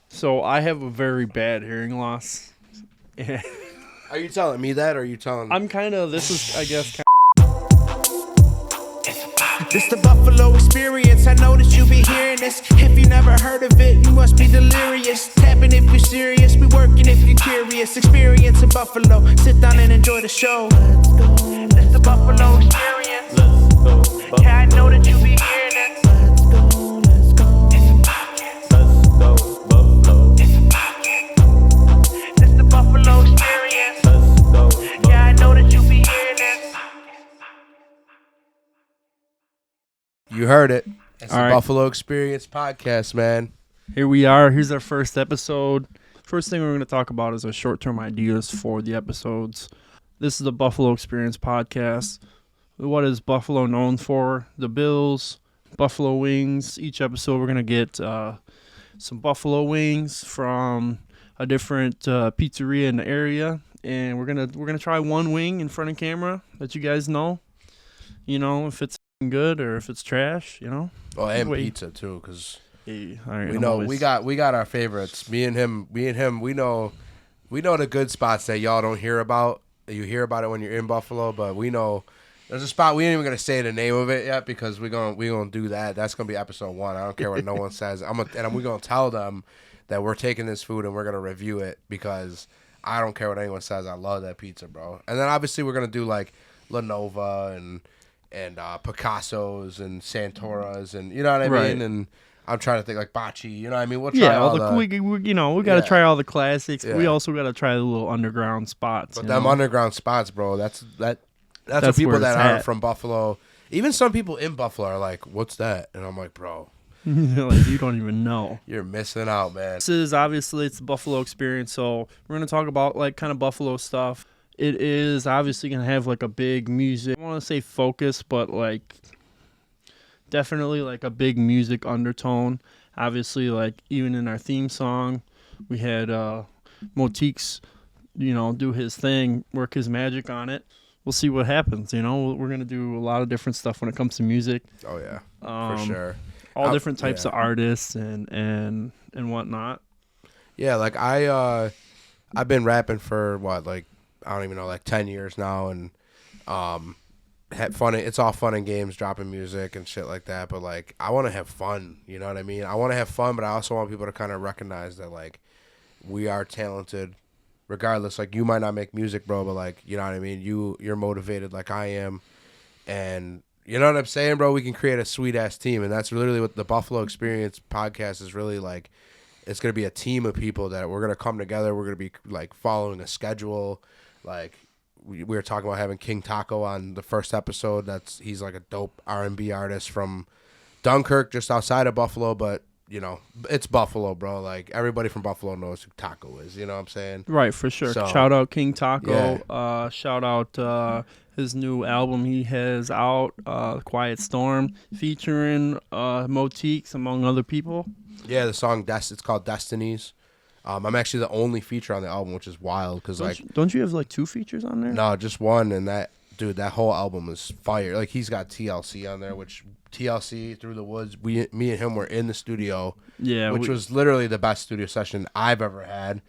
So I have a very bad hearing loss. Are you telling me that, or are you telling? I'm kind of. This is, I guess. This the Buffalo experience. I know that you be hearing this. If you never heard of it, you must be delirious. Tapping if you're serious, we working if you're curious. Experience in Buffalo. Sit down and enjoy the show. This the Buffalo experience. Yeah, I know that you be hearing this. It's a podcast. It's a podcast. This the Buffalo experience. Yeah, I know that you be hearing this. You heard it. It's All the right. Buffalo Experience podcast, man. Here we are. Here's our first episode. First thing we're going to talk about is our short-term ideas for the episodes. This is the Buffalo Experience podcast. What is Buffalo known for? The Bills, Buffalo wings. Each episode we're going to get some Buffalo wings from a different pizzeria in the area, and we're gonna try one wing in front of camera that you guys know. You know, if it's good or if it's trash, you know. Oh, and Wait. pizza too, because Hey, all right, we I'm know always- we got our favorites. Me and him. We know the good spots that y'all don't hear about. You hear about it when you're in Buffalo, but we know there's a spot we ain't even gonna say the name of it yet because we're gonna do that. That's gonna be episode 1. I don't care what no one says. We're gonna tell them that we're taking this food and we're gonna review it because I don't care what anyone says. I love that pizza, bro. And then obviously we're gonna do like Lenova and Picasso's and Santora's and you know what I Right. mean. And I'm trying to think like Bocce. You know what I mean. We'll try Yeah, all all the. we you know we got to Yeah. try all the classics. We Yeah. also got to try the little underground spots. But you them know? underground spots, bro. That's what That's people where that it's aren't at. from Buffalo. Even some people in Buffalo are like, "What's that?" And I'm like, "Bro, Like, you don't even know. you're missing out, man." This is obviously it's the Buffalo experience, so we're gonna talk about like kind of Buffalo stuff. It is obviously gonna have like a big music. I want to say focus, but like definitely like a big music undertone. Obviously, like even in our theme song, we had Motiques, you know, do his thing, work his magic on it. We'll see what happens. You know, we're gonna do a lot of different stuff when it comes to music. Oh yeah, Um, for sure. All different types yeah. of artists and whatnot. Yeah, like I've been rapping for what, like I don't even know, like 10 years now, and had fun. It's all fun and games, dropping music and shit like that. But like, I want to have fun. You know what I mean? I want to have fun, but I also want people to kind of recognize that like we are talented, regardless. Like you might not make music, bro, but like you know what I mean. You're motivated like I am, and you know what I'm saying, bro. We can create a sweet ass team, and that's literally what the Buffalo Experience podcast is really like. It's gonna be a team of people that we're gonna come together. We're gonna be like following a schedule, like. We were talking about having King Taco on the first episode. He's like a dope R&B artist from Dunkirk, just outside of Buffalo, but you know, it's Buffalo, bro. Like everybody from Buffalo knows who Taco is. You know what I'm saying? Right, for sure. So- Shout out King Taco. Yeah. Shout out his new album he has out, Quiet Storm, featuring Motiques, among other people. Yeah, the song it's called Destinies. I'm actually the only feature on the album, which is wild because like Don't you have like 2 features on there? no, just one, and that whole album is fire. Like he's got TLC on there, which TLC Through the Woods. Me and him were in the studio. Yeah, which was literally the best studio session I've ever had,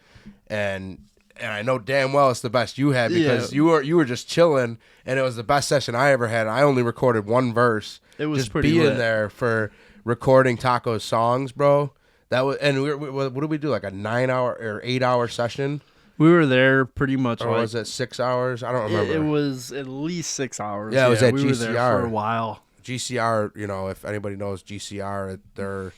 and I know damn well it's the best you had because Yeah. you were just chilling, and it was the best session I ever had. I only recorded one verse. It was just pretty being lit. there for recording Taco's songs, bro. That was, and we what did we do? Like a 9-hour or 8-hour session, we were there pretty much. or like, was it 6 hours? I don't remember. it was at least 6 hours. Yeah, it was at we were there GCR. for a while. GCR, you know, if anybody knows GCR, they're,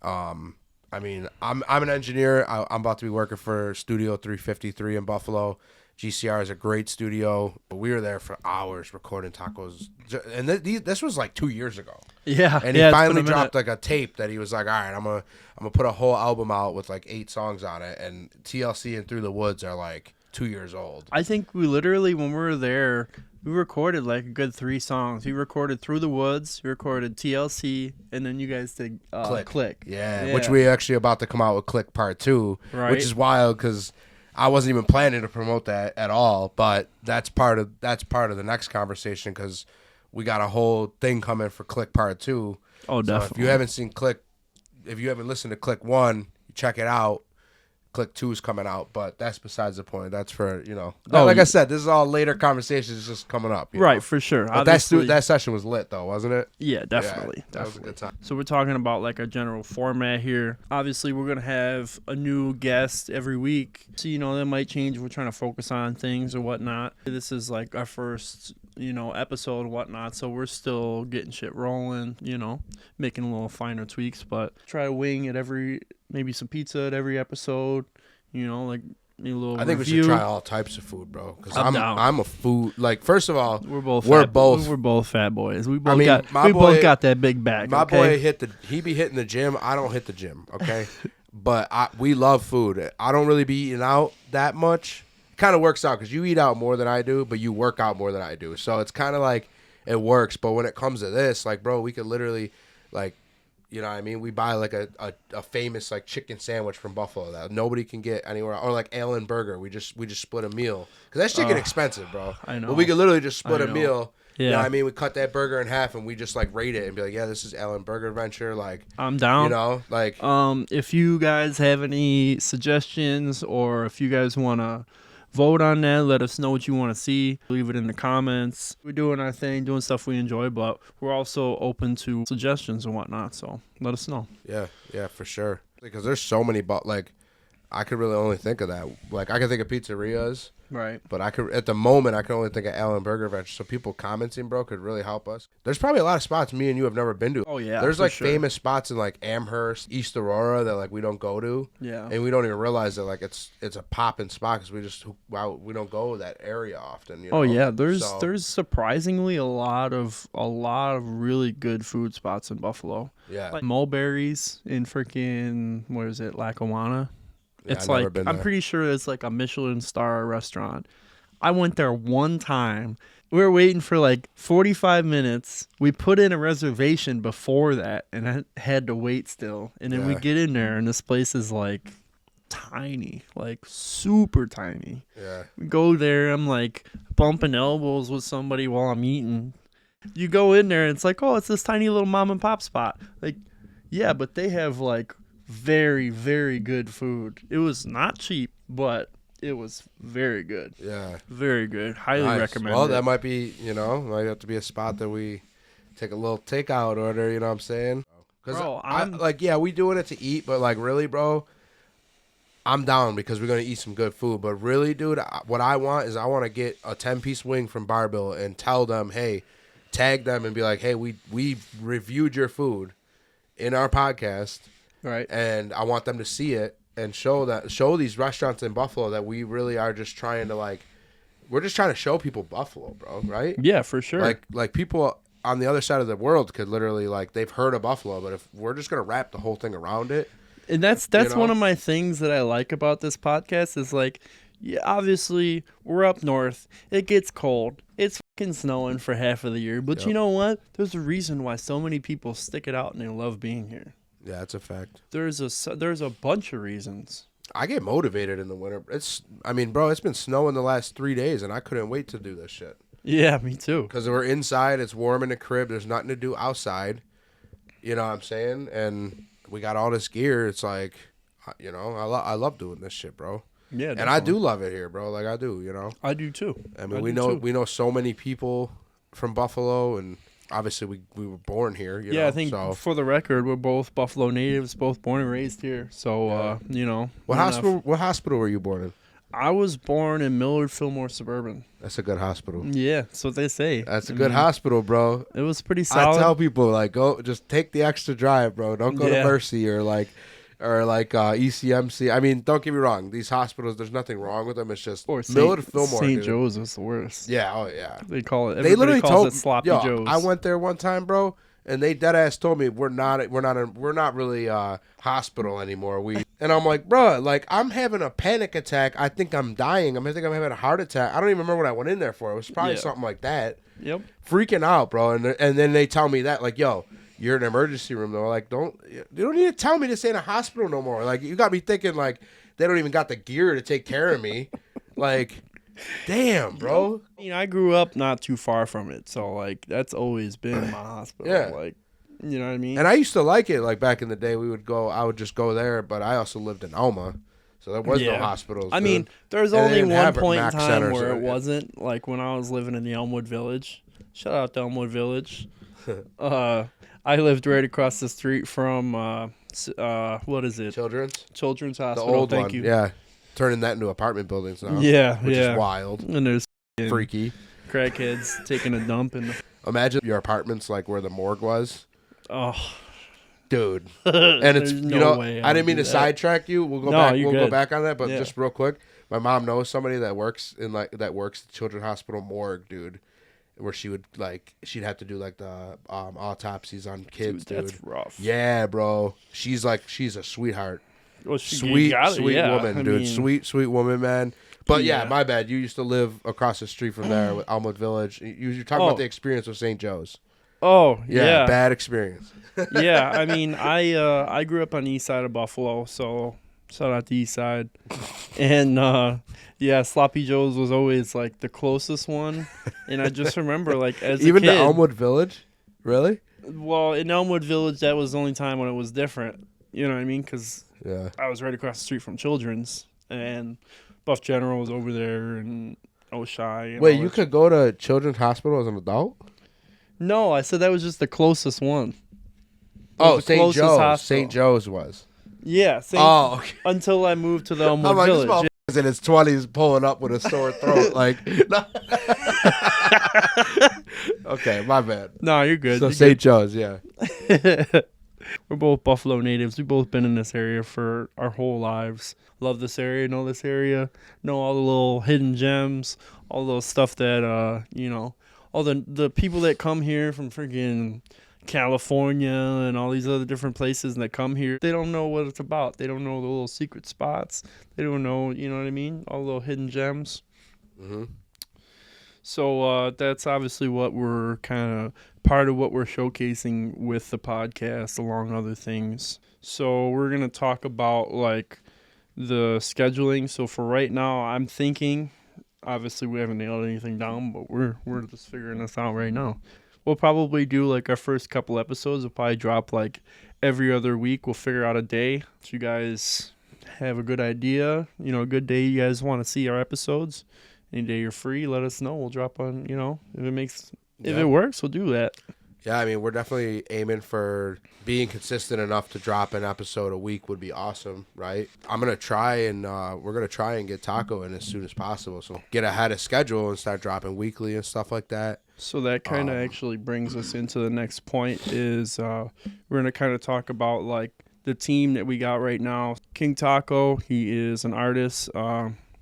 I mean, I'm an engineer. I'm about to be working for Studio 353 in Buffalo. GCR is a great studio. But we were there for hours recording Tacos, and this was like 2 years ago. Yeah, And yeah, he it's finally been a minute. dropped like a tape that he was like, all right, I'm gonna put a whole album out with like 8 songs on it. And TLC and Through the Woods are like 2 years old. I think we literally, when we were there, we recorded like a good 3 songs. We recorded Through the Woods, we recorded TLC, and then you guys did Click. Yeah, which we actually about to come out with Click Part 2, Right. which is wild because I wasn't even planning to promote that at all. But that's part of the next conversation because we got a whole thing coming for Click Part 2. Oh, So definitely. if you haven't listened to Click 1, check it out. Click 2 is coming out, but that's besides the point. That's for, Oh, like I said, this is all later conversations just coming up. you Right, know? for sure. But that session was lit though, wasn't it? Yeah, definitely. Yeah, that was a good time. So we're talking about like a general format here. Obviously, we're going to have a new guest every week. So, that might change. We're trying to focus on things or whatnot. This is like our first, episode and whatnot. So we're still getting shit rolling, making a little finer tweaks, but try to wing at maybe some pizza at every episode, like maybe a little I think review. we should try all types of food, bro. Because I'm down. I'm a food, like, first of all, We're both fat boys. We both both got that big back. My okay? boy he be hitting the gym. I don't hit the gym, okay? But we love food. I don't really be eating out that much. It kind of works out because you eat out more than I do, but you work out more than I do. So it's kind of like it works. But when it comes to this, like, bro, we could literally, like, you know what I mean? We buy like a famous like chicken sandwich from Buffalo that nobody can get anywhere, or like Allen Burger. We just split a meal because that's chicken expensive, bro. I know. But we could literally just split a know. meal. Yeah. You know what I mean? We cut that burger in half and we just like rate it and be like, yeah, this is Allen Burger Venture. Like, I'm down. Like, if you guys have any suggestions or if you guys want to vote on that, let us know what you want to see. Leave it in the comments. We're doing our thing, doing stuff we enjoy, but we're also open to suggestions and whatnot. So let us know. yeah, for sure. Because there's so many, like, I could really only think of that. Like, I could think of pizzerias. Right. But at the moment, I can only think of Allen Burger Venture. So people commenting, bro, could really help us. There's probably a lot of spots me and you have never been to. Oh, yeah. There's for like sure. famous spots in like Amherst, East Aurora that like we don't go to. Yeah. And we don't even realize that like it's a popping spot because we don't go to that area often. Oh yeah, there's surprisingly a lot of really good food spots in Buffalo. Yeah. Like Mulberry's in freaking where is it, Lackawanna? Yeah, It's I've never like been I'm there. pretty sure it's like a Michelin star restaurant. I went there one time. We were waiting for like 45 minutes. We put in a reservation before that and I had to wait still. And then we Yeah. get in there and this place is like tiny, like super tiny. Yeah. We go there, I'm like bumping elbows with somebody while I'm eating. You go in there and it's like, oh, it's this tiny little mom and pop spot. Like, yeah, but they have like very, very good food. It was not cheap, but it was very good. Yeah. Very good. Highly Nice. recommend Well, it. that might be, might have to be a spot that we take a little takeout order, you know what I'm saying? Because Bro, we doing it to eat, but like really, bro, I'm down because we're going to eat some good food. But really, dude, what I want is I want to get a 10-piece wing from Bar-Bill and tell them, hey, tag them and be like, hey, we reviewed your food in our podcast. Right. And I want them to see it and show these restaurants in Buffalo that we really are just trying to we're just trying to show people Buffalo, bro, right? Yeah, for sure. Like people on the other side of the world could literally they've heard of Buffalo, but if we're just gonna wrap the whole thing around it. And that's one of my things that I like about this podcast is like, yeah, obviously we're up north. It gets cold. It's fucking snowing for half of the year. But Yep. you know what? There's a reason why so many people stick it out and they love being here. Yeah, that's a fact. There's a bunch of reasons. I get motivated in the winter. It's been snowing the last 3 days, and I couldn't wait to do this shit. Yeah, me too. Because we're inside, it's warm in the crib. There's nothing to do outside. You know what I'm saying? And we got all this gear. It's like, I love doing this shit, bro. Yeah, And I do love it here, bro. Like I do, I do too. I mean, we know so many people from Buffalo, and obviously we were born here. I think for the record, we're both Buffalo natives, both born and raised here. So, What hospital were you born in? I was born in Millard Fillmore Suburban. That's a good hospital. Yeah, that's what they say. That's a good hospital, bro. It was pretty solid. I tell people go, just take the extra drive, bro. Don't go to Mercy or ECMC. I mean, don't get me wrong. These hospitals, there's nothing wrong with them. It's just Millard Fillmore. St. Joe's is the worst. Yeah, oh yeah. They call it. They literally calls it Sloppy yo, Joe's. I went there one time, bro, and they dead ass told me we're not really a hospital anymore. And I'm like, bro, like I'm having a panic attack. I think I'm dying. I think I'm having a heart attack. I don't even remember what I went in there for. It was probably something like that. Yep. Freaking out, bro. And then they tell me that, like, yo, you're in an emergency room though. Like, you don't need to tell me this ain't a hospital no more. Like, you got me thinking like they don't even got the gear to take care of me. Like, damn, bro. I grew up not too far from it, so like that's always been my hospital. Yeah. Like, You know what I mean? And I used to like it. Like back in the day, I would just go there. But I also lived in Elma, so there was no hospitals. I mean, there's And they only didn't one have point in Mac time centers where or- it wasn't. Like when I was living in the Elmwood Village. Shout out to Elmwood Village. I lived right across the street from what is it? Children's the Hospital. old Thank one. you. Yeah, turning that into apartment buildings now. Yeah, which yeah. is wild, And there's freaky. crackheads taking a dump in the. Imagine your apartment's like where the morgue was. Oh, Dude, and it's There's no you know way I I didn't would mean do to that. sidetrack you. We'll go No, back. you're We'll go good. back on that, but Yeah. just real quick, my mom knows somebody that works in like that works at the Children's Hospital morgue, dude, where she'd have to do like the autopsies on kids, dude. that's rough. Yeah, bro. She's a sweetheart, Well, sweet woman, I dude. mean, Sweet woman, man. But yeah, Yeah. my bad. You used to live across the street from there with Elmwood Village. You're talking about the experience with St. Joe's. Oh, Yeah, yeah. bad experience. Yeah, I mean, I grew up on the east side of Buffalo, so shout out the east side. And yeah, Sloppy Joe's was always like the closest one. And I just remember like as Even a kid, to Elmwood Village, really? well, in Elmwood Village, that was the only time when it was different. You know what I mean? Because Yeah. I was right across the street from Children's, and Buff General was over there, and Oshai. And Wait, all you that could go to Children's Hospital as an adult? No, I said that was just the closest one. It Oh, was the St. closest Joe's. hospital. St. Joe's was. Yeah. Oh, okay. Until I moved to the Elmwood I'm like, this Village. motherfucker's in his 20s pulling up with a sore throat. Like, no. Okay, my bad. No, you're good. So You're St. Joe's, yeah. We're both Buffalo natives. We've both been in this area for our whole lives. Love this area, know this area, know all the little hidden gems, all those stuff that, you know, all the people that come here from freaking California and all these other different places that come here. They don't know what it's about. They don't know the little secret spots. They don't know, you know what I mean? All the little hidden gems. Mm-hmm. So that's obviously what we're kind of part of what we're showcasing with the podcast, along other things. So we're going to talk about like the scheduling. So for right now, I'm thinking, obviously we haven't nailed anything down, but we're just figuring this out right now. We'll probably do like our first couple episodes. We'll probably drop like every other week. We'll figure out a day. So you guys have a good idea, you know, a good day you guys want to see our episodes. Any day you're free, let us know. We'll drop on, you know, if it works, we'll do that. Yeah, I mean, we're definitely aiming for being consistent enough to drop an episode a week would be awesome, right? I'm going to try and we're going to try and get Taco in as soon as possible. So get ahead of schedule and start dropping weekly and stuff like that. So that kind of actually brings us into the next point is we're going to kind of talk about like the team that we got right now. King Taco, he is an artist.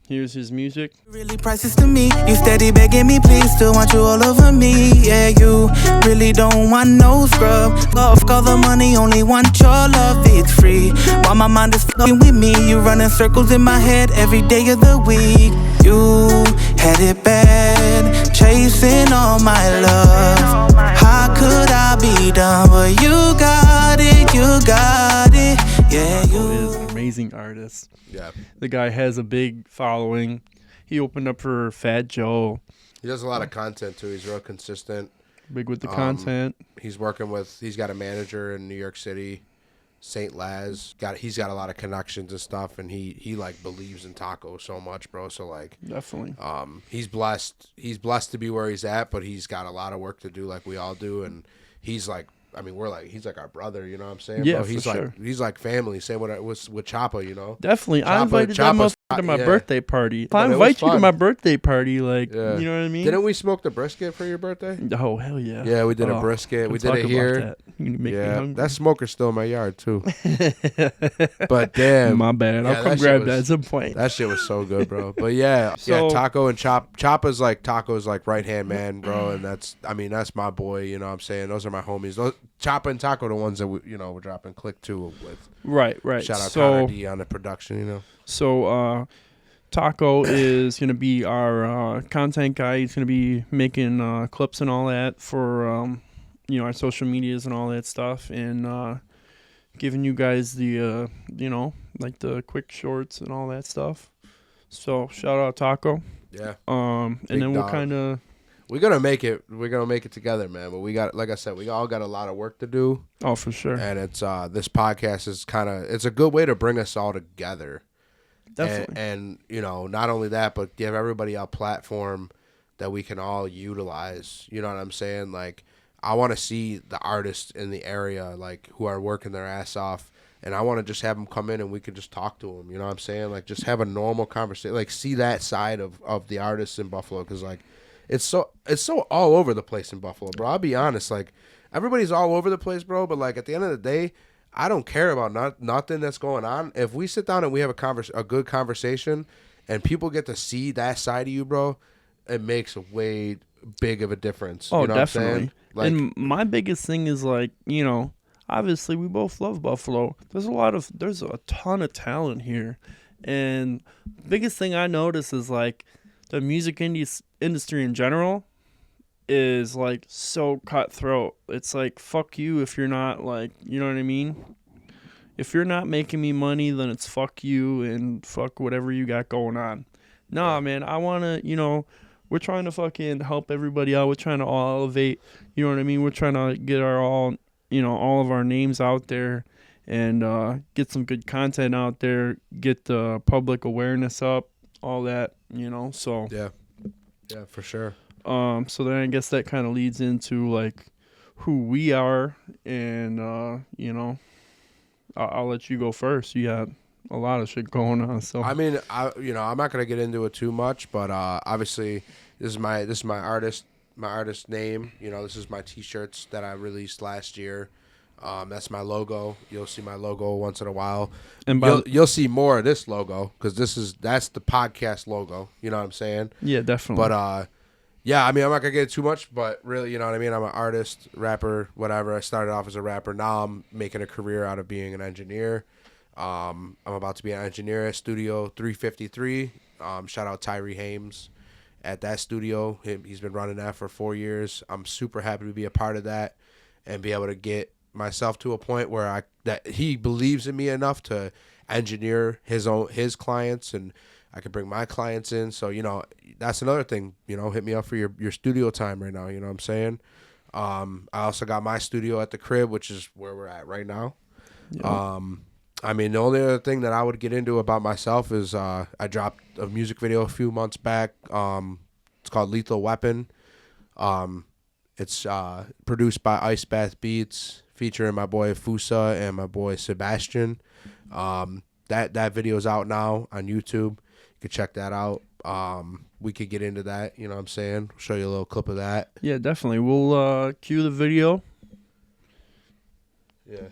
Here's his music. Really priceless to me. You steady begging me, please. Still want you all over me. Yeah, you really don't want no scrub. Off all the money, only want your love. It's free. While my mind is fucking with me, you running circles in my head every day of the week. You had it bad, chasing all my love. How could I be done? But you got it, you got it. Yeah, Taco you. is an amazing artist. Yeah. The guy has a big following. He opened up for Fat Joe. He does a lot of content too. He's real consistent. Big with the content. He's got a manager in New York City, St. Laz. He's got a lot of connections and stuff, and he like believes in Taco so much, bro. So like, Definitely. he's blessed. He's blessed to be where he's at, but he's got a lot of work to do, like we all do. And he's like, I mean, he's like our brother. You know what I'm saying? Yeah, bro? for He's sure. He's like family. Same with Choppa, you know. Definitely. I Choppa- invited that Choppa's- motherfucker to my yeah. birthday party. If But I it was invite you to fun. my birthday party, like, Yeah. you know what I mean? Didn't we smoke the brisket for your birthday? Oh, hell yeah. Yeah, we did a Oh, brisket. We let's did talk it about here. that. You make me Yeah, hungry. that smoker's still in my yard too. But damn, My bad. Yeah, I'll come that shit grab was- that at some point. that shit was so good, bro. But yeah, So- Taco and Choppa's like Taco's like right hand man, bro, and that's my boy. You know what I'm saying? Those are my homies. Choppa and Taco, the ones that we're dropping Click 2 with. Right. Shout out So, Connor D on the production. You know. So, Taco is going to be our content guy. He's going to be making clips and all that for, you know, our social medias and all that stuff. And giving you guys the, you know, like the quick shorts and all that stuff. So, shout out Taco. Yeah. And Big then we'll dog. kind of we're gonna make it. We're gonna make it together, man. But we got, like I said, we all got a lot of work to do. Oh, for sure. And it's this podcast is it's a good way to bring us all together. Definitely. And you know, not only that, but give everybody a platform that we can all utilize. You know what I'm saying? Like, I want to see the artists in the area, like, who are working their ass off, and I want to just have them come in and we can just talk to them. You know what I'm saying? Like, just have a normal conversation. Like, see that side of the artists in Buffalo, because like, it's so all over the place in Buffalo, bro. I'll be honest, like, everybody's all over the place, bro. But like, at the end of the day, I don't care about nothing that's going on. If we sit down and we have a good conversation, and people get to see that side of you, bro, it makes a way big of a difference. Oh, you know definitely. What I'm saying? Like, and my biggest thing is, like, you know, obviously we both love Buffalo. There's a ton of talent here, and biggest thing I notice is like the music industry in general is like so cutthroat. It's like, fuck you if you're not, like, you know what I mean? If you're not making me money, then it's fuck you and fuck whatever you got going on. Nah, man, I want to, you know, we're trying to fucking help everybody out. We're trying to all elevate, you know what I mean? We're trying to get all of our names out there and get some good content out there, get the public awareness up, all that, you know, so. Yeah, for sure. So then I guess that kind of leads into, like, who we are, and, you know, I'll let you go first. You got a lot of shit going on, so. I mean, I'm not gonna get into it too much, but obviously this is my artist name. You know, this is my T-shirts that I released last year. That's my logo. You'll see my logo once in a while, and you'll see more of this logo, because that's the podcast logo. You know what I'm saying? Yeah, definitely. But yeah, I mean, I'm not gonna get too much, but really, you know what I mean? I'm an artist, rapper, whatever. I started off as a rapper. Now I'm making a career out of being an engineer. I'm about to be an engineer at Studio 353. Shout out Tyree Hames at that studio. He's been running that for 4 years. I'm super happy to be a part of that and be able to get myself to a point where that he believes in me enough to engineer his clients, and I can bring my clients in. So, you know, that's another thing, you know, hit me up for your studio time right now. You know what I'm saying? I also got my studio at the crib, which is where we're at right now. Yep. I mean, the only other thing that I would get into about myself is I dropped a music video a few months back. It's called Lethal Weapon. It's produced by Ice Bath Beats, featuring my boy Fusa and my boy Sebastian. That video is out now on YouTube. You can check that out. We could get into that, you know what I'm saying? Show you a little clip of that. Yeah, definitely. We'll cue the video. Yeah.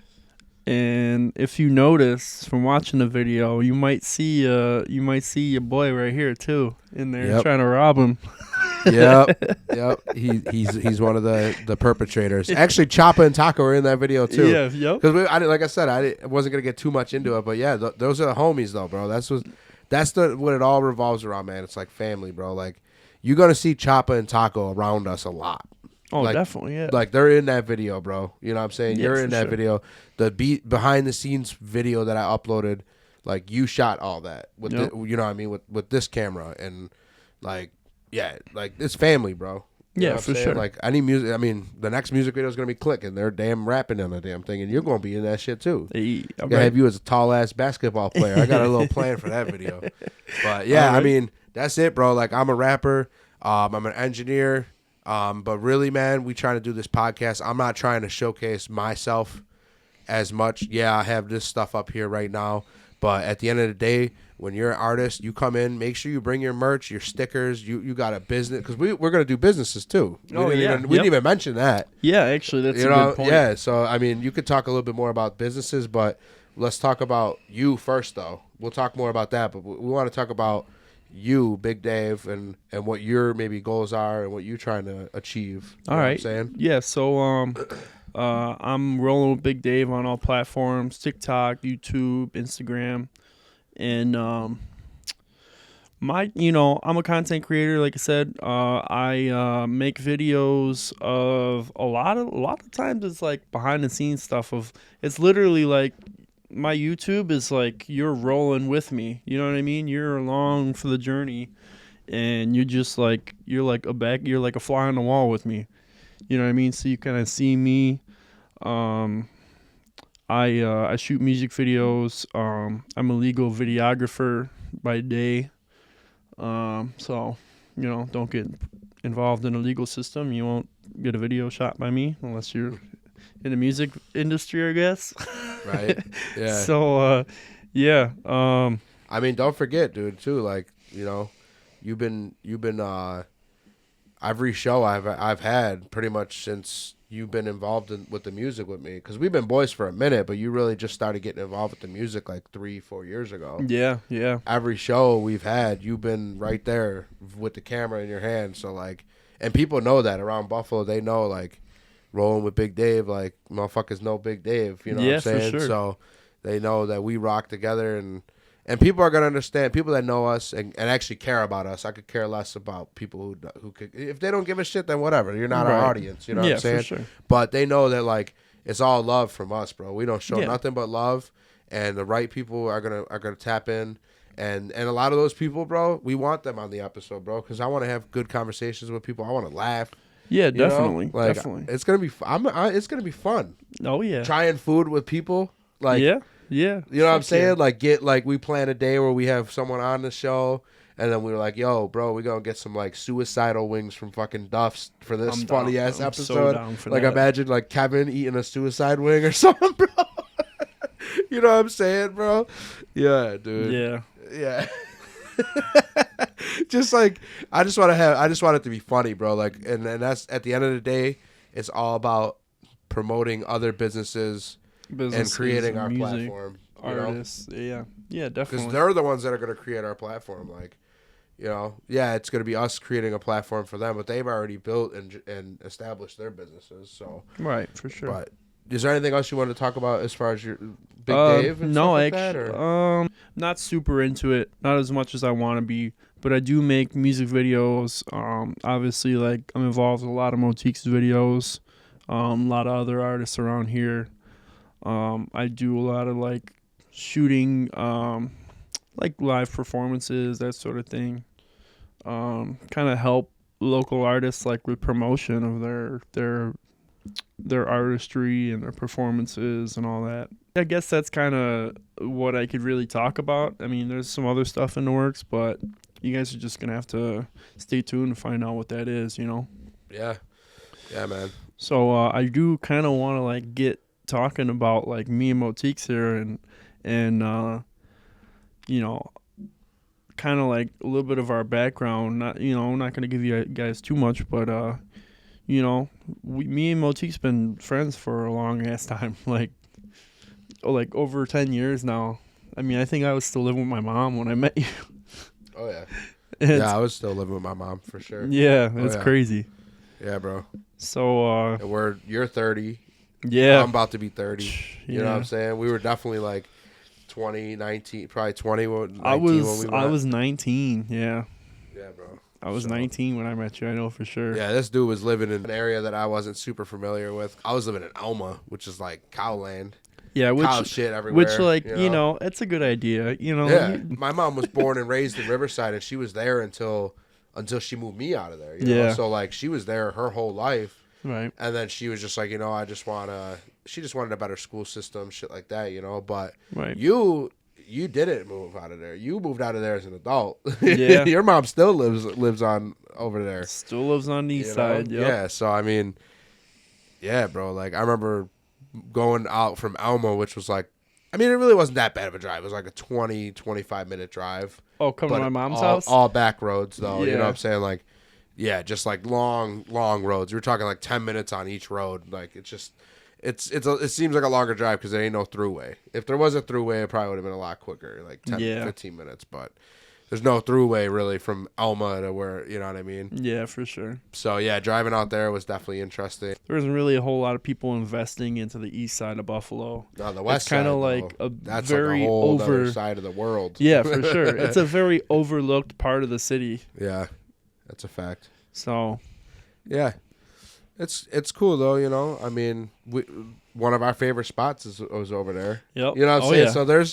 And if you notice from watching the video, you might see your boy right here too in there trying to rob him. Yep. He's one of the perpetrators. Actually, Choppa and Taco are in that video too. Yeah, yep. Because like I said, I wasn't gonna get too much into it, but yeah, those are the homies though, bro. That's what it all revolves around, man. It's like family, bro. Like, you're gonna see Choppa and Taco around us a lot. Oh, like, definitely, yeah. Like, they're in that video, bro. You know what I'm saying? Yeah, You're in that video. The behind the scenes video that I uploaded, like, you shot all that with you know what I mean, with this camera, and like, yeah, like, it's family, bro. You know what I'm saying? Sure. Like, any music, I mean, the next music video is gonna be clicking. They're damn rapping on the damn thing, and you're gonna be in that shit too. Hey, I'm gonna have you as a tall ass basketball player. I got a little plan for that video. But yeah, right. I mean, that's it, bro. Like, I'm a rapper. I'm an engineer. But really, man, we trying to do this podcast. I'm not trying to showcase myself as much. Yeah, I have this stuff up here right now. But at the end of the day, when you're an artist, you come in, make sure you bring your merch, your stickers. You got a business, because we're going to do businesses too. We didn't even mention that. Yeah, actually, that's a good point. Yeah, so, I mean, you could talk a little bit more about businesses, but let's talk about you first, though. We'll talk more about that, but we want to talk about you, Big Dave, and what your maybe goals are and what you're trying to achieve. All right. What I'm saying? Yeah, so I'm rolling with Big Dave on all platforms, TikTok, YouTube, Instagram, and I'm a content creator, like I said. I make videos of a lot of times it's like behind the scenes stuff it's literally like my YouTube is like you're rolling with me. You know what I mean? You're along for the journey. and you're like a fly on the wall with me. You know what I mean? So you kind of see me. I shoot music videos. I'm a legal videographer by day. So, you know, don't get involved in the legal system. You won't get a video shot by me unless you're in the music industry, I guess. Right. Yeah. So, yeah. I mean, don't forget, dude, too, like, you know, you've been every show I've had pretty much since you've been involved with the music with me, because we've been boys for a minute, but you really just started getting involved with the music like 3-4 years ago. Yeah. Every show we've had, you've been right there with the camera in your hand. So like, and people know that around Buffalo, they know like rolling with Big Dave, like motherfuckers know Big Dave, you know what I'm saying? For sure. So they know that we rock together, and people are gonna understand. People that know us and actually care about us. I could care less about people who could. If they don't give a shit, then whatever. You're not our audience. You know what I'm saying? For sure. But they know that like it's all love from us, bro. We don't show nothing but love, and the right people are gonna tap in. And a lot of those people, bro, we want them on the episode, bro, because I want to have good conversations with people. I want to laugh. Yeah, you know? definitely. Like, definitely. it's gonna be. It's gonna be fun. Oh yeah. Trying food with people. Like Yeah. You know what I'm saying? Like we plan a day where we have someone on the show, and then we were like, "Yo, bro, we gonna get some like suicidal wings from fucking Duff's for this funny ass episode." So down for like that. imagine like Kevin eating a suicide wing or something, bro. You know what I'm saying, bro? Yeah, dude. Yeah. Just like I just want it to be funny, bro. Like, and that's at the end of the day, it's all about promoting other businesses and creating our music, platform. Artists, yeah, definitely. Because they're the ones that are going to create our platform. Like, you know, yeah, it's going to be us creating a platform for them, but they've already built and established their businesses. So right, for sure. But is there anything else you want to talk about as far as your Big Dave? And no, stuff like actually, that, or? Not super into it. Not as much as I want to be, but I do make music videos. Obviously, like I'm involved with a lot of Motique's videos. A lot of other artists around here. I do a lot of like shooting, like live performances, that sort of thing. Kind of help local artists like with promotion of their artistry and their performances and all that. I guess that's kind of what I could really talk about. I mean, there's some other stuff in the works, but you guys are just gonna have to stay tuned and find out what that is, you know? Yeah, man. So I do kind of want to like get talking about like me and Motique's here and you know, kind of like a little bit of our background. Not, you know, I'm not gonna give you guys too much, but you know, me and Motique's been friends for a long ass time, like over 10 years now. I mean, I think I was still living with my mom when I met you. Oh yeah. Yeah, I was still living with my mom for sure. Yeah, it's crazy. Yeah, bro. So you're 30. Yeah. I'm about to be 30. You know what I'm saying? We were definitely like 20, 19, probably 20 when we met. I was 19, yeah. Yeah, bro. I was 19 when I met you, I know for sure. Yeah, this dude was living in an area that I wasn't super familiar with. I was living in Alma, which is like cow land. Yeah, cow shit everywhere. Which, like, you know, it's a good idea, you know. Yeah, my mom was born and raised in Riverside, and she was there until she moved me out of there. You know? So, like, she was there her whole life. Right. And then she was just like, you know, she just wanted a better school system, shit like that, you know. But you didn't move out of there. You moved out of there as an adult. Yeah. Your mom still lives on over there. Still lives on the east side, yep. Yeah, so, I mean, yeah, bro. Like, I remember going out from Alma, which was like, I mean, it really wasn't that bad of a drive. It was like a 20, 25-minute drive. Oh, coming to my mom's house? All back roads, though. Yeah. You know what I'm saying? Like, yeah, just like long roads. We're talking like 10 minutes on each road. Like, it's just, it seems like a longer drive because there ain't no throughway. If there was a throughway, it probably would have been a lot quicker, like 10, 15 minutes. But there's no throughway really from Alma to where, you know what I mean? Yeah, for sure. So, yeah, driving out there was definitely interesting. There wasn't really a whole lot of people investing into the east side of Buffalo. No, the west it's kind side, of like that's very like a whole other side of the world. Yeah, for sure. It's a very overlooked part of the city. Yeah, that's a fact. So, yeah, It's cool though, you know. I mean, one of our favorite spots was over there. Yep. You know what I'm Oh, saying? yeah.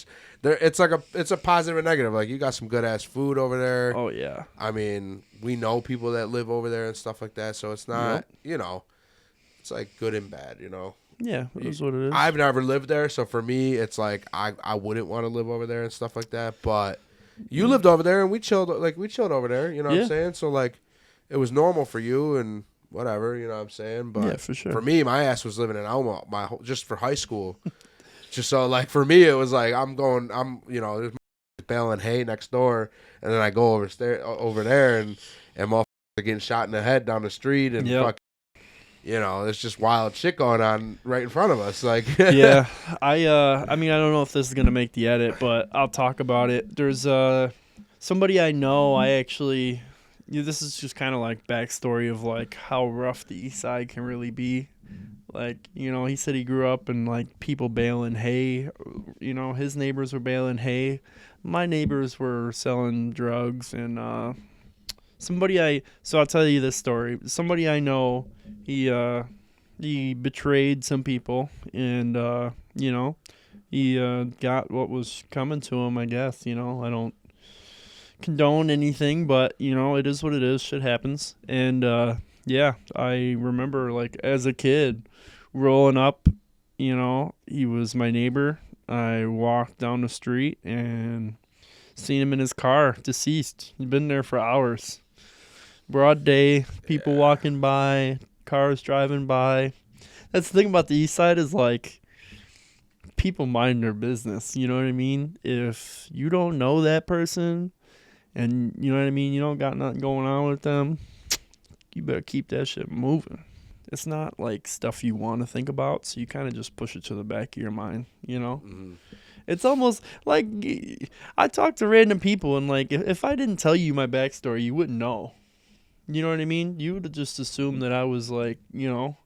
So it's a positive and negative. Like, you got some good ass food over there. Oh yeah. I mean, we know people that live over there and stuff like that. So it's not, you know, it's like good and bad, you know. Yeah, it is what it is. I've never lived there, so for me, it's like I wouldn't want to live over there and stuff like that. But you lived over there, and we chilled over there. You know what I'm saying? So like, it was normal for you and whatever. You know what I'm saying? But yeah, for sure. for me, my ass was living in Elma just for high school. Just so like for me, it was like I'm you know, there's baling hay next door, and then I go over there and motherfuckers are getting shot in the head down the street and fuck. You know, there's just wild shit going on right in front of us. Like, yeah, I mean, I don't know if this is gonna make the edit, but I'll talk about it. There's somebody I know. I actually, this is just kind of like backstory of like how rough the East Side can really be. Like, you know, he said he grew up and like people baling hay. You know, his neighbors were baling hay. My neighbors were selling drugs and so I'll tell you this story. Somebody I know, he betrayed some people and you know, he got what was coming to him, I guess. You know, I don't condone anything, but you know, it is what it is. Shit happens. And yeah, I remember like as a kid rolling up, you know, he was my neighbor. I walked down the street and seen him in his car, deceased. He'd been there for hours. Broad day, people walking by, cars driving by. That's the thing about the East Side is like people mind their business. You know what I mean? If you don't know that person and you know what I mean, you don't got nothing going on with them, you better keep that shit moving. It's not like stuff you want to think about, so you kind of just push it to the back of your mind, you know? Mm-hmm. It's almost like I talk to random people and like if I didn't tell you my backstory, you wouldn't know. You know what I mean? You would have just assumed that I was like, you know,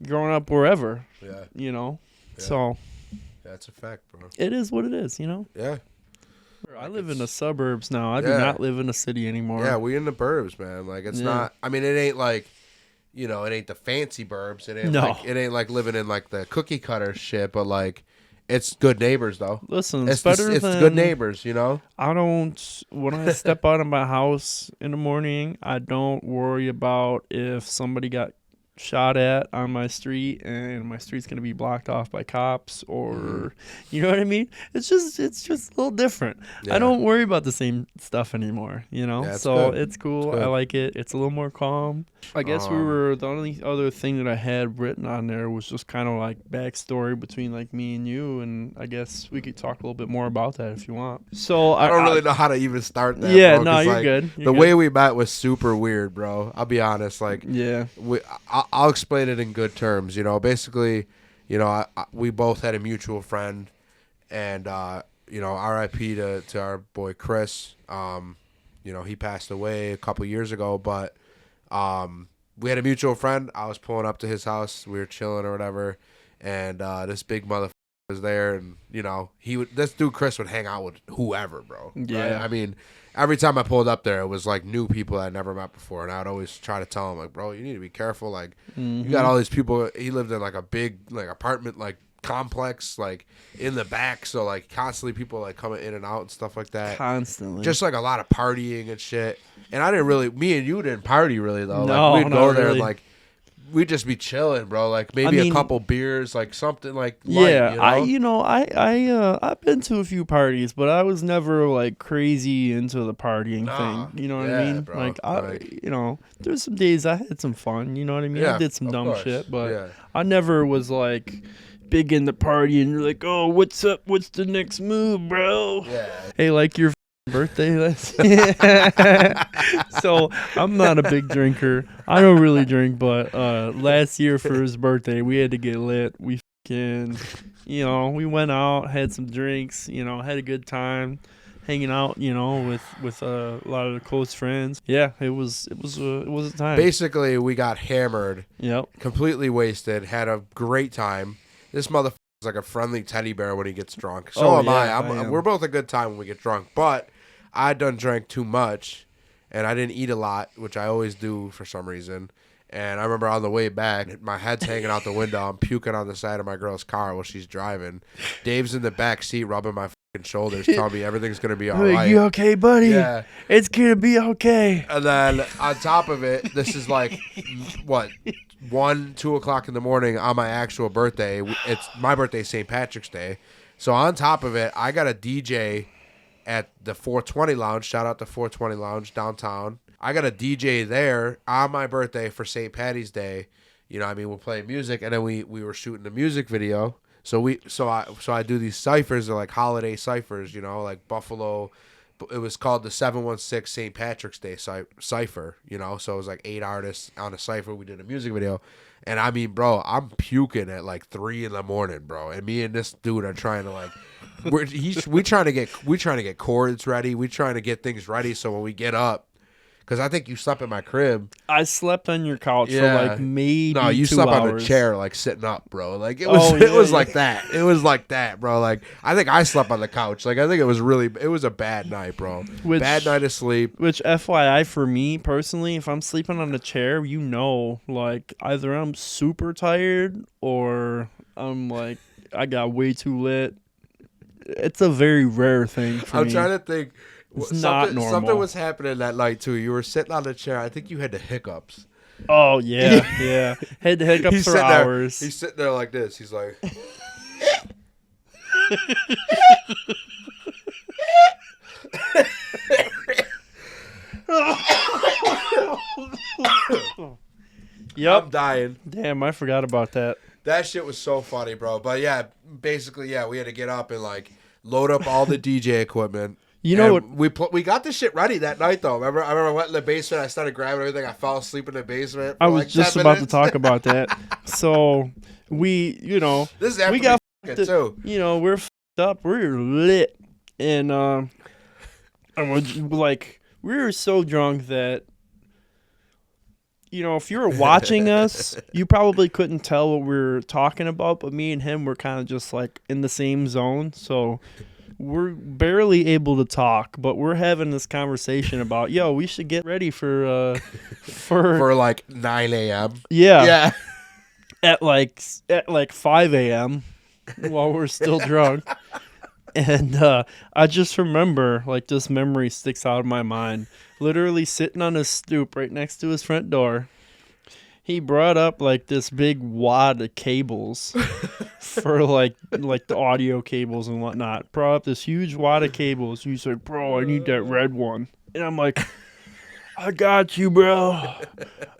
growing up wherever. Yeah. You know? Yeah. So. That's a fact, bro. It is what it is, you know? Yeah. I live in the suburbs now. I do not live in a city anymore. Yeah, we in the burbs, man. Like, it's not, I mean, it ain't like, you know, it ain't the fancy burbs. It ain't like living in like the cookie cutter shit, but like, it's good neighbors, though. Listen, it's better it's than... good neighbors, you know? When I step out of my house in the morning, I don't worry about if somebody got shot at on my street and my street's going to be blocked off by cops or, you know what I mean? It's just a little different. Yeah. I don't worry about the same stuff anymore, you know? So good. It's cool. I like it. It's a little more calm. I guess the only other thing that I had written on there was just kind of like backstory between like me and you, and I guess we could talk a little bit more about that if you want. So I don't really know how to even start that. Yeah, bro, no, you're like, good. The way we met was super weird, bro. I'll be honest. Like, yeah, I'll explain it in good terms. You know, basically, you know, we both had a mutual friend, and you know, R.I.P. to our boy Chris. You know, he passed away a couple years ago, but we had a mutual friend. I was pulling up to his house. We were chilling or whatever, and this big motherfucker was there, and you know, this dude Chris would hang out with whoever, bro. Yeah, right? I mean, every time I pulled up there, it was like new people I'd never met before, and I'd always try to tell him like, bro, you need to be careful. Like, you got all these people. He lived in like a big like apartment like complex like in the back, so like constantly people like coming in and out and stuff like that. Constantly, just like a lot of partying and shit. And I didn't really, me and you didn't party really though. No, like we'd go there really. and like we'd just be chilling, bro. Like maybe a couple beers, like something like light, yeah. you know? I've been to a few parties, but I was never like crazy into the partying thing. You know what I mean? Bro. Like you know, there's some days I had some fun. You know what I mean? Yeah, I did some dumb course. shit, but yeah. I never was like big in the party and you're like, oh, what's up? What's the next move, bro? Yeah. Hey, like your birthday. So I'm not a big drinker. I don't really drink, but last year for his birthday, we had to get lit. We fucking, you know, we went out, had some drinks, you know, had a good time. Hanging out, you know, with a lot of the close friends. Yeah, it was a time. Basically, we got hammered. Yep. Completely wasted. Had a great time. This motherfucker is like a friendly teddy bear when he gets drunk. So am I. We're both a good time when we get drunk. But I done drank too much, and I didn't eat a lot, which I always do for some reason. And I remember on the way back, my head's hanging out the window. I'm puking on the side of my girl's car while she's driving. Dave's in the back seat rubbing my fucking shoulders, telling me everything's going to be all right. You okay, buddy? Yeah. It's going to be okay. And then on top of it, this is like, what, 1, 2 o'clock in the morning on my actual birthday. It's my birthday, St. Patrick's Day. So on top of it, I got a DJ at the 420 Lounge. Shout out to 420 Lounge downtown. I got a DJ there on my birthday for St. Patty's Day. You know what I mean? We're playing music, and then we were shooting a music video. So I do these ciphers. They're like holiday ciphers, you know, like Buffalo. It was called the 716 St. Patrick's Day cipher, you know. So it was like 8 artists on a cipher. We did a music video. And I mean, bro, I'm puking at like 3 in the morning, bro. And me and this dude are trying to like, we trying to get chords ready. We trying to get things ready. So when we get up, because I think you slept in my crib. I slept on your couch for like maybe 2 hours. No, you slept on the chair, like sitting up, bro. Like it was like that. It was like that, bro. Like I think I slept on the couch. Like I think it was a bad night, bro. Bad night of sleep. Which FYI for me personally, if I'm sleeping on the chair, you know, like either I'm super tired or I'm like I got way too lit. It's a very rare thing for me. I'm trying to think. It's not normal. Something was happening that night too. You were sitting on the chair. I think you had the hiccups. Oh yeah, yeah. Had the hiccups for hours. He's sitting there like this. He's like. Yep. I'm dying. Damn, I forgot about that. That shit was so funny, bro. But yeah, basically, yeah, we had to get up and like load up all the DJ equipment. You know what? We got this shit ready that night though. I remember I went in the basement. I started grabbing everything. I fell asleep in the basement. I was just about to talk about that. So we, you know, this is after we got too. You know, we're f***ed up. We're lit, and we're like we were so drunk that. You know, if you were watching us, you probably couldn't tell what we were talking about, but me and him were kind of just like in the same zone. So we're barely able to talk, but we're having this conversation about, yo, we should get ready for like 9 a.m. Yeah. Yeah. At like 5 a.m. while we're still drunk. And I just remember, like, this memory sticks out of my mind. Literally sitting on his stoop right next to his front door. He brought up, like, this big wad of cables for, like the audio cables and whatnot. Brought up this huge wad of cables. He's like, bro, I need that red one. And I'm like, I got you, bro.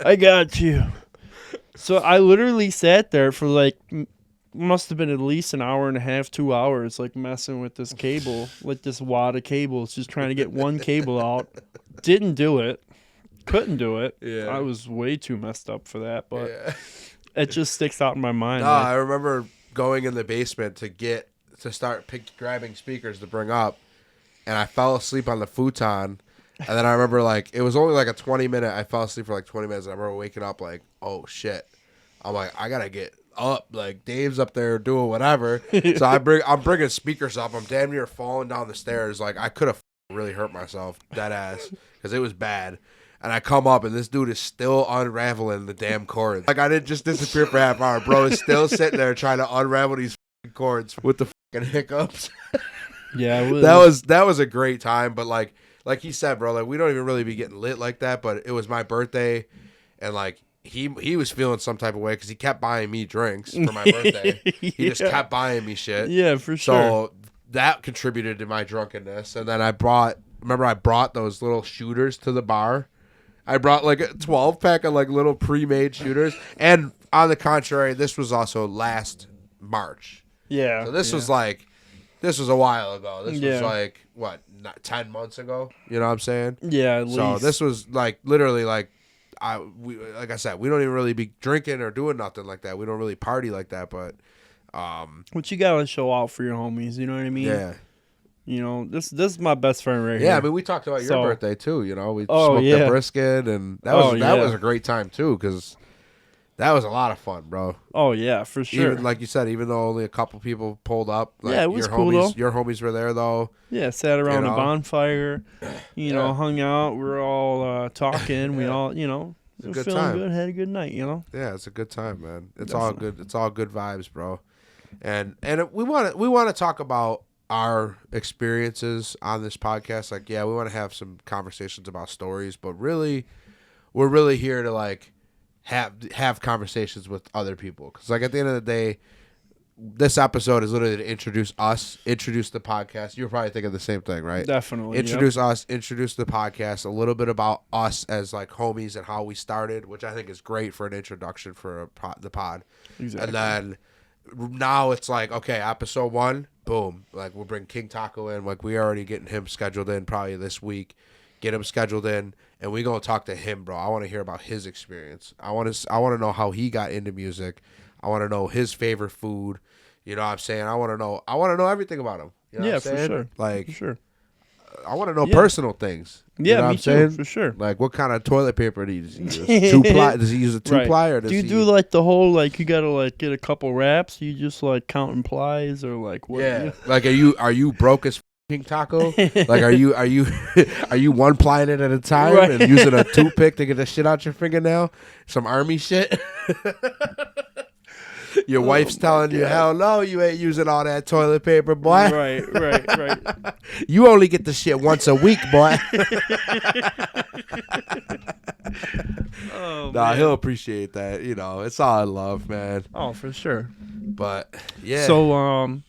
I got you. So I literally sat there for, like... must have been at least an hour and a half, 2 hours, like messing with this cable, like this wad of cables, just trying to get one cable out. Didn't do it. Couldn't do it. Yeah. I was way too messed up for that, but it just sticks out in my mind. No, I remember going in the basement to start grabbing speakers to bring up, and I fell asleep on the futon. And then I remember, like, it was only like a 20-minute. I fell asleep for like 20 minutes, and I remember waking up like, oh shit. I'm like, I gotta get up, like Dave's up there doing whatever. So I'm bringing speakers up. I'm damn near falling down the stairs. Like I could have really hurt myself, dead ass, because it was bad. And I come up and this dude is still unraveling the damn cords. Like I didn't just disappear for half hour. Bro is still sitting there trying to unravel these cords with the hiccups. Yeah, it was. that was a great time. But like he said, bro, like we don't even really be getting lit like that. But it was my birthday, and like. He was feeling some type of way because he kept buying me drinks for my birthday. He just kept buying me shit. Yeah, for sure. So that contributed to my drunkenness. And then I brought those little shooters to the bar. I brought like a 12-pack of like little pre-made shooters. And on the contrary, this was also last March. Yeah. So this was a while ago. This was like, what, 10 months ago? You know what I'm saying? Yeah, at so least. this was like literally like, like I said, we don't even really be drinking or doing nothing like that. We don't really party like that, but what you gotta show out for your homies, you know what I mean? Yeah. You know, this is my best friend right here. Yeah, I mean we talked about your birthday too, you know. We smoked a brisket and that was a great time too, because that was a lot of fun, bro. Oh yeah, for sure. Even like you said, even though only a couple people pulled up, like yeah, it was cool though. Your homies were there though. Yeah, sat around a bonfire, you know, hung out. We were all talking. We all, you know, It's a good feeling time. good, had a good night, you know? Yeah, it's a good time, man. It's Definitely. all good. It's all good vibes, bro. And we want to talk about our experiences on this podcast. Like, yeah, we want to have some conversations about stories, but really, we're really here to like have conversations with other people. Because like at the end of the day, this episode is literally to introduce us, introduce the podcast. You're probably thinking the same thing, right? Definitely. Introduce us, introduce the podcast, a little bit about us as like homies and how we started, which I think is great for an introduction for the pod. Exactly. And then now it's like, okay, episode 1, boom. Like we'll bring King Taco in. Like we already getting him scheduled in probably this week. Get him scheduled in, and we gonna talk to him, bro. I want to hear about his experience. I want to know how he got into music. I want to know his favorite food. You know what I'm saying? I want to know everything about him. You know Yeah, what I'm for saying? sure. Like, For sure. I want to know Yeah. personal things. Yeah, you know what me I'm too, saying? for sure. Like, what kind of toilet paper does he use? 2-ply? Does he use a 2-ply or does Do you he? do like the whole like you gotta like get a couple wraps? You just like counting plies or like what? Yeah. Like, are you broke as King Taco? Like, are you are you one plying it at a time Right. and using a toothpick to get the shit out your fingernail? Some army shit. Your wife's telling you, hell no, you ain't using all that toilet paper, boy. Right. You only get the shit once a week, boy. Oh, Nah, man. he'll appreciate that. You know, it's all in love, man. Oh, for sure. But yeah, So,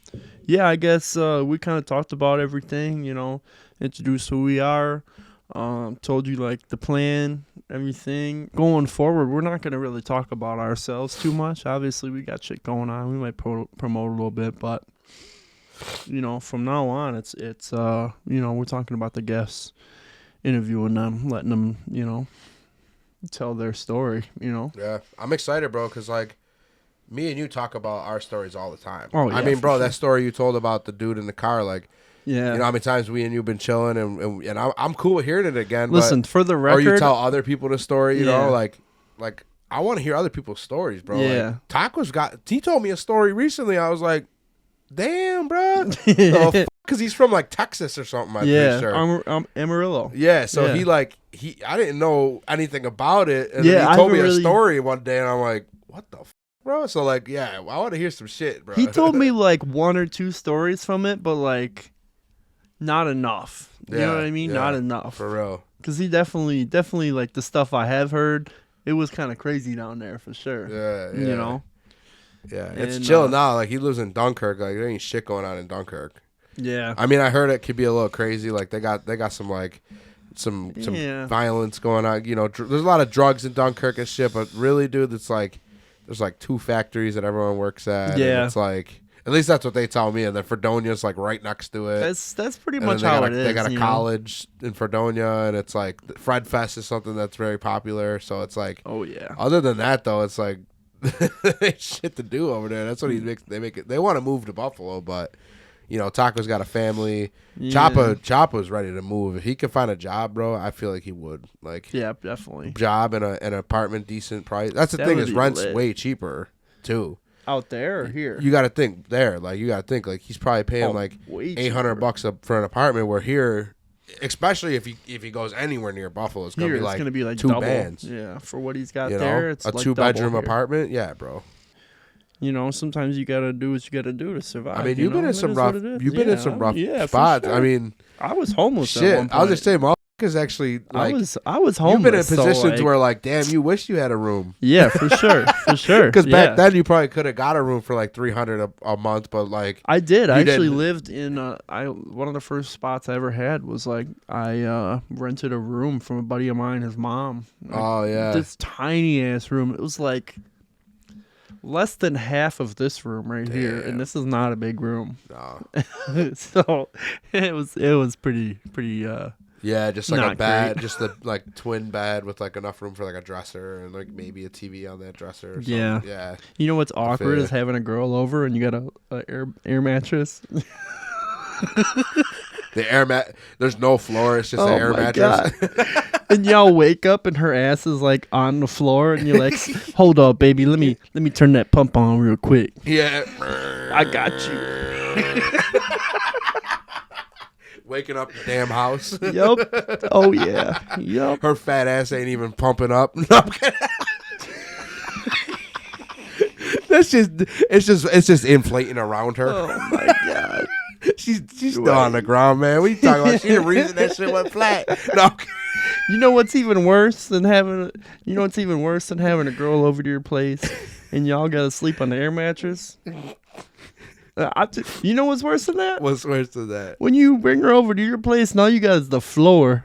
yeah, I guess we kind of talked about everything, you know, introduced who we are, told you like the plan, everything. Going forward, we're not going to really talk about ourselves too much. Obviously, we got shit going on. We might promote a little bit, but, you know, from now on, it's you know, we're talking about the guests, interviewing them, letting them, you know, tell their story, you know. yeah, I'm excited, bro, because like me and you talk about our stories all the time. Oh, I yeah, mean, for bro, sure. that story you told about the dude in the car, like, Yeah. you know how many times we and you've been chilling, and I'm cool with hearing it again. Listen, for the but, record, or you tell other people the story, you Yeah. know, like I want to hear other people's stories, bro. Yeah. Like, he told me a story recently. I was like, damn, bro, because he's from like Texas or something. I'm pretty sure. Amarillo. Yeah, so Yeah. I didn't know anything about it, and Yeah, then I he told me haven't a really- story one day, and I'm like, what the bro? So like, yeah, I want to hear some shit, bro. He told me like 1 or 2 stories from it, but like not enough. You know what I mean? yeah, Not enough. for real. Because he definitely like the stuff I have heard, it was kind of crazy down there for sure. Yeah, You know? yeah, it's And, chill now. Like he lives in Dunkirk. Like there ain't shit going on in Dunkirk. Yeah. I mean, I heard it could be a little crazy. Like they got some like some Yeah. violence going on. You know, there's a lot of drugs in Dunkirk and shit. But really, dude, it's like there's like 2 factories that everyone works at. and Yeah. it's like at least that's what they tell me. And then Fredonia's like right next to it. That's pretty And much then how they got it is. They got a you know? college in Fredonia, and it's like Fred Fest is something that's very popular. So it's like, Oh yeah. other than that, though, it's like ain't shit to do over there. That's what he makes. They make it. They want to move to Buffalo, but you know, Taco's got a family. Yeah. Choppa's ready to move. If he could find a job, bro, I feel like he would. Like Yeah, definitely. job and an apartment, decent price. That's the That thing would is be rent's lit. way cheaper too. Out there or here? You got to think there. Like you got to think like he's probably paying Oh, like way $800 up for an apartment. Where here, especially if he goes anywhere near Buffalo, it's gonna Here, be like it's gonna be like 2 double. bands. Yeah, for what he's got You know, there, it's a like 2-bedroom double here. apartment. Yeah, bro. You know, sometimes you gotta do what you gotta do to survive. I mean, you you've been know? in It some is rough. what it is. You've been in Yeah, some rough yeah, for spots. sure. I mean, I was homeless. at shit. one I'll just point. say, motherfuckers actually like. I was homeless. You've been in so, positions like- where like, damn, you wish you had a room. Yeah, for sure, for sure. Because yeah. back then you probably could have got a room for like $300 a month, but like I did. I you actually didn't. lived in one of the first spots I ever had was like I rented a room from a buddy of mine, his mom. Like, oh yeah, this tiny ass room. It was like less than half of this room right here, Damn. and this is not a big room. no. So it was pretty Yeah, just like a Not bed, great. just the like twin bed with like enough room for like a dresser and like maybe a TV on that dresser. Or something. Yeah. yeah. You know what's awkward feel is having a girl over and you got a air mattress. The air mat. There's no floor. It's just an air Oh my mattress. And y'all wake up and her ass is like on the floor and you're like, "Hold up, baby, let me turn that pump on real quick. Yeah. I got you." Waking up the damn house. Yep. Oh yeah. Yep. Her fat ass ain't even pumping up. No, I'm kidding. It's just inflating around her. Oh my god. She's still on the ground, man. What you talking about? She the reason that shit went flat. No, I'm kidding. You know what's even worse than having a girl over to your place and y'all gotta sleep on the air mattress? You know what's worse than that? What's worse than that? When you bring her over to your place, and all you got is the floor.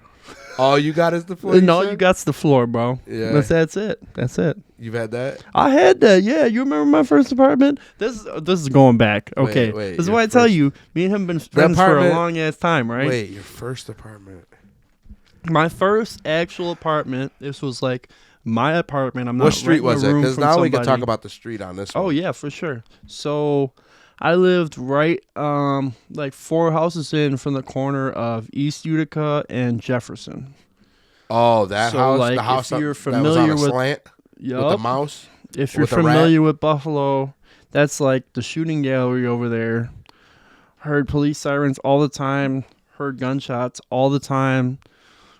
All you got is the floor? And all you got's the floor, bro. Yeah. That's it. That's it. You've had that? I had that, yeah. You remember my first apartment? This is going back. Okay. Wait, this is why I tell you, me and him been friends for a long ass time, right? Wait, your first apartment. My first actual apartment, this was like my apartment. I'm not What street renting a was it? room Because from now we can somebody. talk about the street on this one. Oh yeah, for sure. So I lived right like 4 houses in from the corner of East Utica and Jefferson. Oh, that So, house? like, The house if you're that was on familiar a with- slant with the Yup. mouse? If you're with a rat? familiar with Buffalo, that's like the shooting gallery over there. Heard police sirens all the time. Heard gunshots all the time.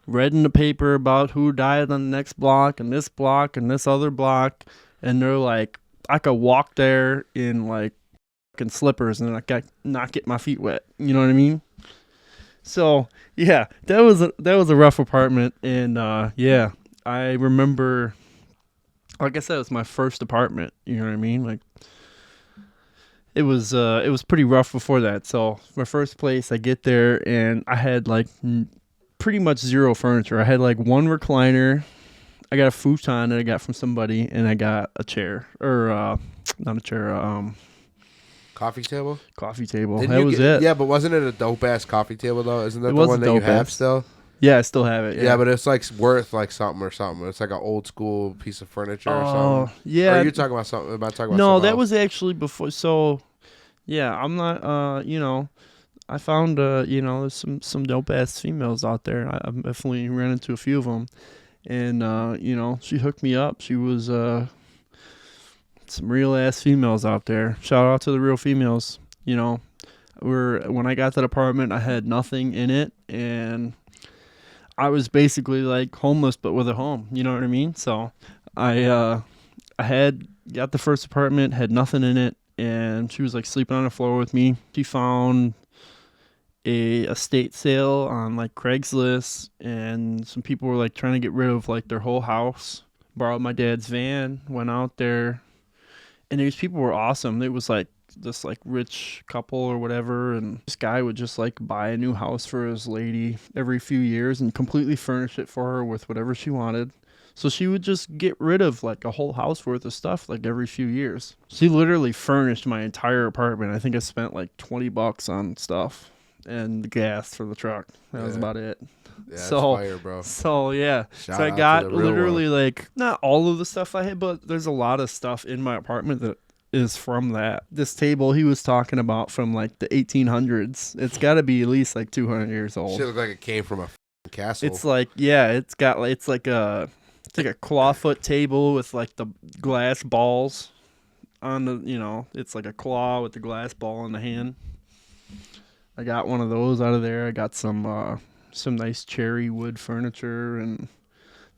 Read in the paper about who died on the next block and this other block. And they're like, I could walk there in like fucking slippers and not get my feet wet. You know what I mean? So yeah, that was a rough apartment. And yeah, I remember, like I said, it was my first apartment. You know what I mean? Like it was pretty rough before that. So my first place, I get there and I had like pretty much zero furniture. I had like one recliner. I got a futon that I got from somebody, and I got a chair or not a chair, Coffee table? coffee table. Didn't That you was get- it. Yeah, but wasn't it a dope ass coffee table though? Isn't that It the was one that you dope have ass. still? Yeah, I still have it. Yeah, but it's like worth like something or something. It's like an old school piece of furniture or Oh, something. yeah. Or are you talking about something? Am I talking about No, something that else? was actually before. So, yeah, I'm not. You know, I found there's some dope ass females out there. I've definitely ran into a few of them, and she hooked me up. She was some real ass females out there. Shout out to the real females. You know, when I got that apartment, I had nothing in it, and I was basically like homeless but with a home. You know what I mean? So I had got the first apartment, had nothing in it, and she was like sleeping on the floor with me. She found a estate sale on like Craigslist, and some people were like trying to get rid of like their whole house. Borrowed my dad's van, went out there, and these people were awesome. It was like this like rich couple or whatever, and this guy would just like buy a new house for his lady every few years and completely furnish it for her with whatever she wanted. So she would just get rid of like a whole house worth of stuff like every few years. She literally furnished my entire apartment. I think I spent like $20 on stuff and the gas for the truck. That was Yeah. about it. Yeah, So- that's fire, bro. So yeah, Shout so I out to got the real literally like not all of the stuff I had, but there's a lot of stuff in my apartment that is from that. This table he was talking about from like the 1800s. It's got to be at least like 200 years old. Shit looked like it came from a f***ing castle. It's like it's like a clawfoot table with like the glass balls on the it's like a claw with the glass ball in the hand. I got one of those out of there. I got some nice cherry wood furniture and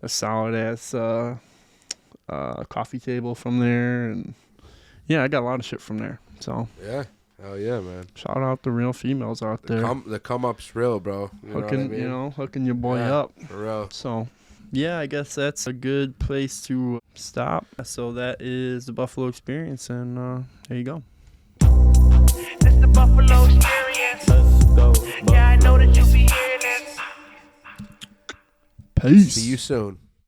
a solid ass coffee table from there, and yeah, I got a lot of shit from there. So yeah. Hell yeah, man. shout out the real females out there, The come up's real, bro. You know what I hooking mean? hooking your boy Yeah. up. For real. So, yeah, I guess that's a good place to stop. So that is the Buffalo Experience, and there you go. This the Buffalo Experience. Let's go. Yeah, I know that you be hearing this. Peace. See you soon.